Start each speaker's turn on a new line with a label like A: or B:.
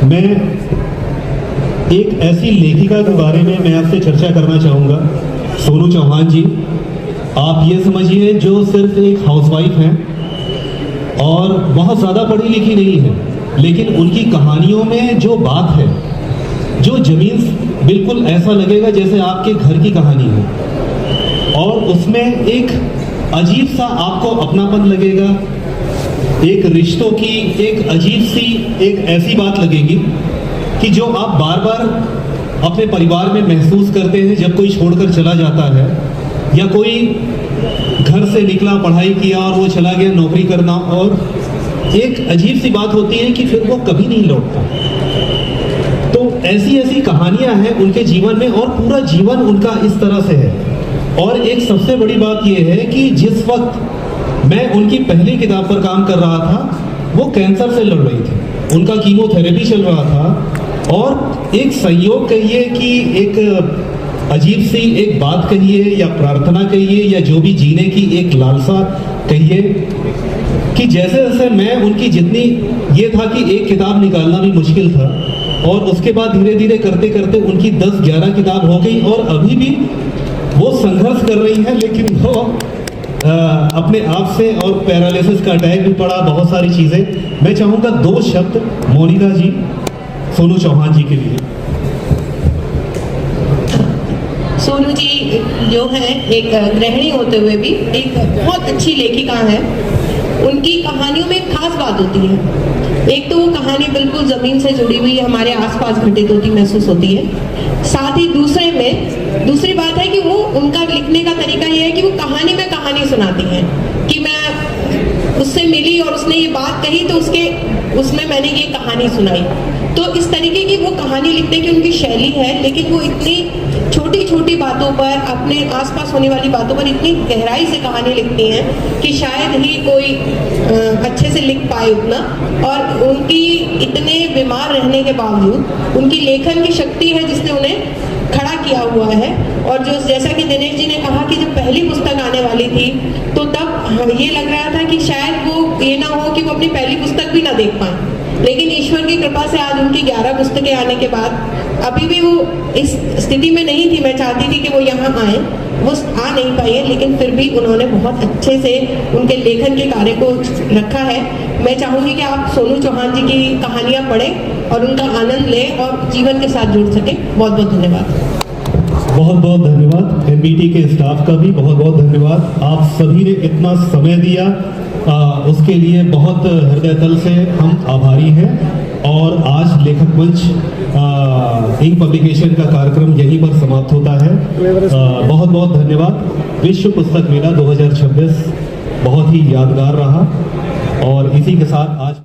A: मैं एक ऐसी लेखिका के बारे में मैं आपसे चर्चा करना चाहूँगा, सोनू चौहान जी। आप ये समझिए जो सिर्फ एक हाउसवाइफ हैं और बहुत ज़्यादा पढ़ी लिखी नहीं है, लेकिन उनकी कहानियों में जो बात है, जो ज़मीन बिल्कुल ऐसा लगेगा जैसे आपके घर की कहानी है, और उसमें एक अजीब सा आपको अपनापन लगेगा, एक रिश्तों की एक अजीब सी एक ऐसी बात लगेगी कि जो आप बार बार अपने परिवार में महसूस करते हैं जब कोई छोड़कर चला जाता है, या कोई घर से निकला, पढ़ाई किया और वो चला गया नौकरी करना, और एक अजीब सी बात होती है कि फिर वो कभी नहीं लौटता। तो ऐसी ऐसी कहानियां हैं उनके जीवन में, और पूरा जीवन उनका इस तरह से है। और एक सबसे बड़ी बात यह है कि जिस वक्त मैं उनकी पहली किताब पर काम कर रहा था, वो कैंसर से लड़ रही थी, उनका कीमोथेरेपी चल रहा था, और एक संयोग कहिए कि एक अजीब सी एक बात कहिए या प्रार्थना कहिए या जो भी जीने की एक लालसा कहिए, कि जैसे जैसे मैं उनकी जितनी, ये था कि एक किताब निकालना भी मुश्किल था, और उसके बाद धीरे धीरे करते करते उनकी 10-11 किताब हो गई, और अभी भी वो संघर्ष कर रही है। लेकिन वो अपने आप से, और पैरालिसिस का अटैक भी पड़ा, बहुत सारी चीज़ें। मैं चाहूँगा 2 शब्द मोनिका जी, सोनू चौहान जी के लिए।
B: सोनू जी जो है एक गृहिणी होते हुए भी एक बहुत अच्छी लेखिका है। उनकी कहानियों में एक खास बात होती है। एक तो वो कहानी बिल्कुल ज़मीन से जुड़ी हुई हमारे आसपास घटित होती महसूस होती है, साथ ही दूसरी बात है कि वो उनका लिखने का तरीका ये है कि वो कहानी में कहानी सुनाती हैं, कि मैं उससे मिली और उसने ये बात कही तो उसमें मैंने ये कहानी सुनाई। तो इस तरीके की वो कहानी लिखने की उनकी शैली है, लेकिन वो इतनी छोटी छोटी बातों पर, अपने आसपास होने वाली बातों पर इतनी गहराई से कहानी लिखती हैं कि शायद ही कोई अच्छे से लिख पाए उतना। और उनकी इतने बीमार रहने के बावजूद उनकी लेखन की शक्ति है जिसने उन्हें खड़ा किया हुआ है। और जो जैसा कि दिनेश जी ने कहा कि जब पहली पुस्तक आने वाली थी तो तब ये लग रहा था कि शायद वो ये ना हो कि वो अपनी पहली पुस्तक भी ना देख पाए, लेकिन ईश्वर की कृपा से आज उनकी 11 पुस्तकें आने के बाद अभी भी वो इस स्थिति में नहीं थी। मैं चाहती थी कि वो यहाँ आए, वो आ नहीं पाई है, लेकिन फिर भी उन्होंने बहुत अच्छे से उनके लेखन के कार्य को रखा है। मैं चाहूँगी कि आप सोनू चौहान जी की कहानियाँ पढ़ें और उनका आनंद लें और जीवन के साथ जुड़ सकें। बहुत बहुत धन्यवाद।
A: बहुत बहुत धन्यवाद। एनबीटी के स्टाफ का भी बहुत बहुत धन्यवाद। आप सभी ने इतना समय दिया, उसके लिए बहुत हृदय तल से हम आभारी हैं। और आज लेखक मंच इंक पब्लिकेशन का कार्यक्रम यहीं पर समाप्त होता है। बहुत बहुत धन्यवाद। विश्व पुस्तक मेला 2026 बहुत ही यादगार रहा, और इसी के साथ आज